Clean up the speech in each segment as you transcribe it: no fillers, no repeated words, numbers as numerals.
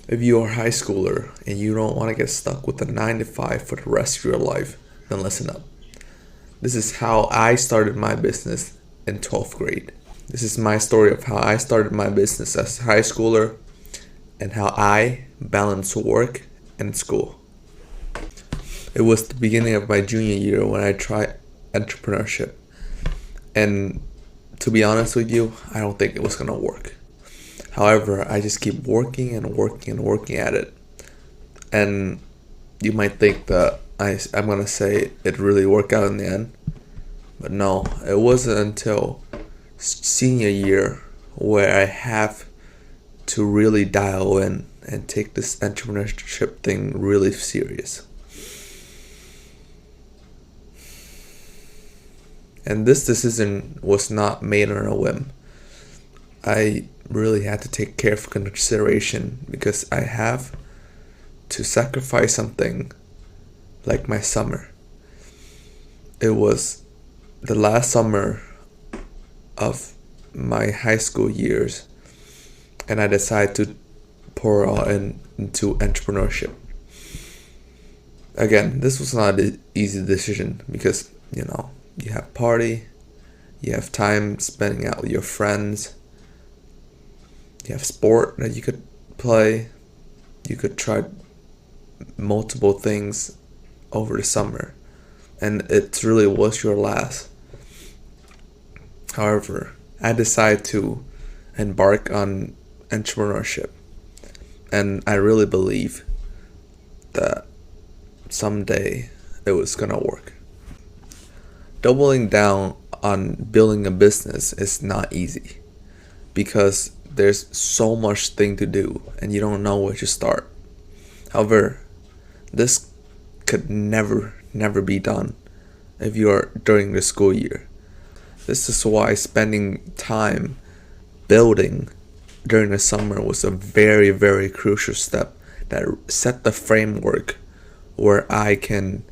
If you are a high schooler and you don't want to get stuck with a 9 to 5 for the rest of your life, then listen up. This is how I started my business in 12th grade. This is my story of how I started my business as a high schooler and how I balance work and school. It was the beginning of my junior year when I tried entrepreneurship. And to be honest with you, I don't think it was gonna work. However, I just keep working and working and working at it. And you might think that I'm gonna say it really worked out in the end. But no, it wasn't until senior year where I have to really dial in and take this entrepreneurship thing really serious. And this decision was not made on a whim. I really had to take careful consideration because I have to sacrifice something like my summer. It was the last summer of my high school years, and I decided to pour all into entrepreneurship. Again, this was not an easy decision because, you have party, you have time spending out with your friends, you have sport that you could play, you could try multiple things over the summer, and it really was your last. However, I decided to embark on entrepreneurship, and I really believe that someday it was gonna work. Doubling down on building a business is not easy because there's so much thing to do and you don't know where to start. However, this could never be done if you are during the school year. This is why spending time building during the summer was a very crucial step that set the framework where I can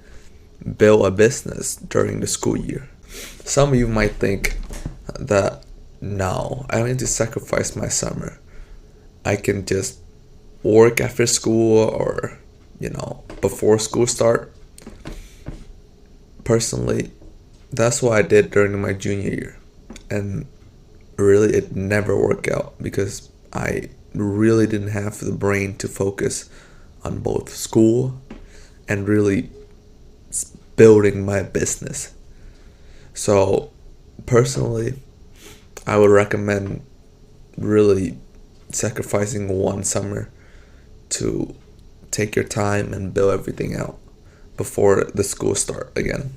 build a business during the school year. Some of you might think that no, I don't need to sacrifice my summer. I can just work after school or before school start. Personally, that's what I did during my junior year, and really it never worked out because I really didn't have the brain to focus on both school and really building my business. So personally, I would recommend really sacrificing one summer to take your time and build everything out before the school start again.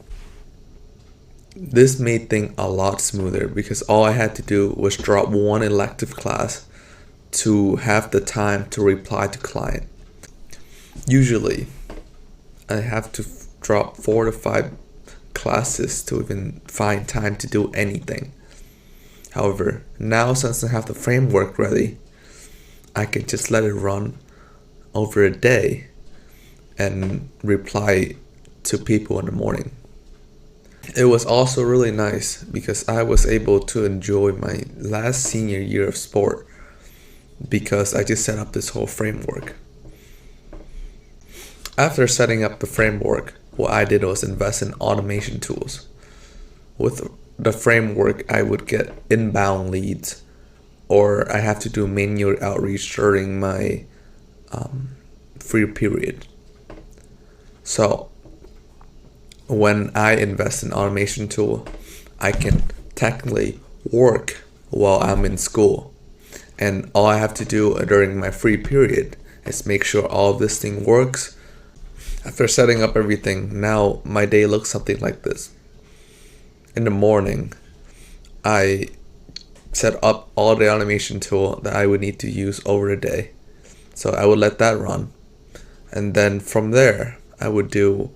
This made things a lot smoother because all I had to do was drop one elective class to have the time to reply to client. Usually, I have to drop 4 to 5 classes to even find time to do anything. However, now since I have the framework ready, I can just let it run over a day and reply to people in the morning. It was also really nice because I was able to enjoy my last senior year of sport because I just set up this whole framework. After setting up the framework, what I did was invest in automation tools. With the framework, I would get inbound leads, or I have to do manual outreach during my free period. So when I invest in automation tool, I can technically work while I'm in school. And all I have to do during my free period is make sure all of this thing works. After setting up everything, now my day looks something like this. In the morning, I set up all the automation tool that I would need to use over the day. So I would let that run. And then from there, I would do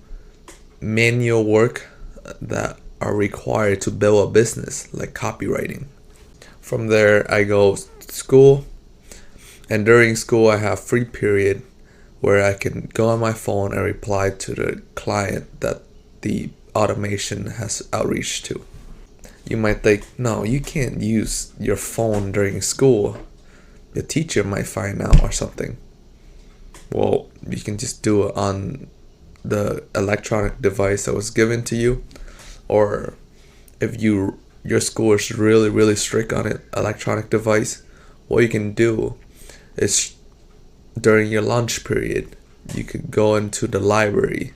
manual work that are required to build a business, like copywriting. From there, I go to school. And during school, I have free period where I can go on my phone and reply to the client that the automation has outreach to. You might think, no, you can't use your phone during school. Your teacher might find out or something. Well, you can just do it on the electronic device that was given to you, or if your school is really strict on it, electronic device, what you can do is during your lunch period, you could go into the library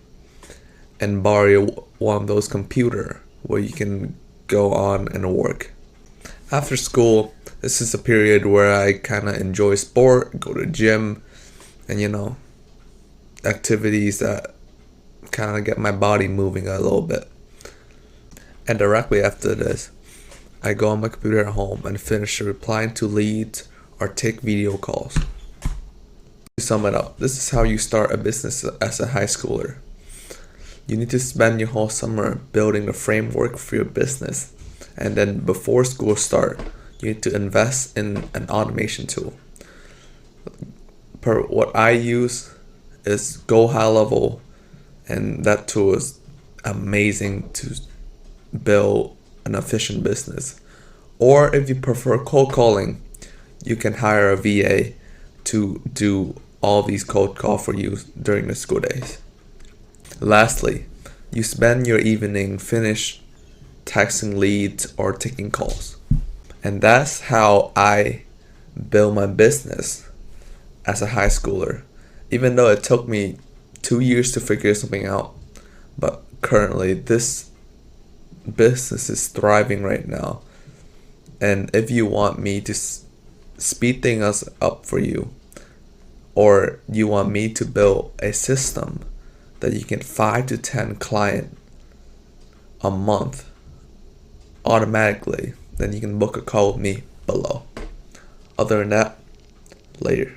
and borrow one of those computer where you can go on and work. After school, this is a period where I kind of enjoy sport, go to gym, and activities that kind of get my body moving a little bit. And directly after this, I go on my computer at home and finish replying to leads or take video calls. To sum it up, this is how you start a business as a high schooler. You need to spend your whole summer building a framework for your business, and then before school start, you need to invest in an automation tool. What I use is Go High Level, and that tool is amazing to build an efficient business. Or if you prefer cold calling, you can hire a VA to do all these cold call for you during the school days. Lastly, you spend your evening finish texting leads or taking calls. And that's how I build my business as a high schooler. Even though it took me 2 years to figure something out, but currently this business is thriving right now. And if you want me to speed things up for you, or you want me to build a system that you get 5 to 10 clients a month automatically, then you can book a call with me below. Other than that, later.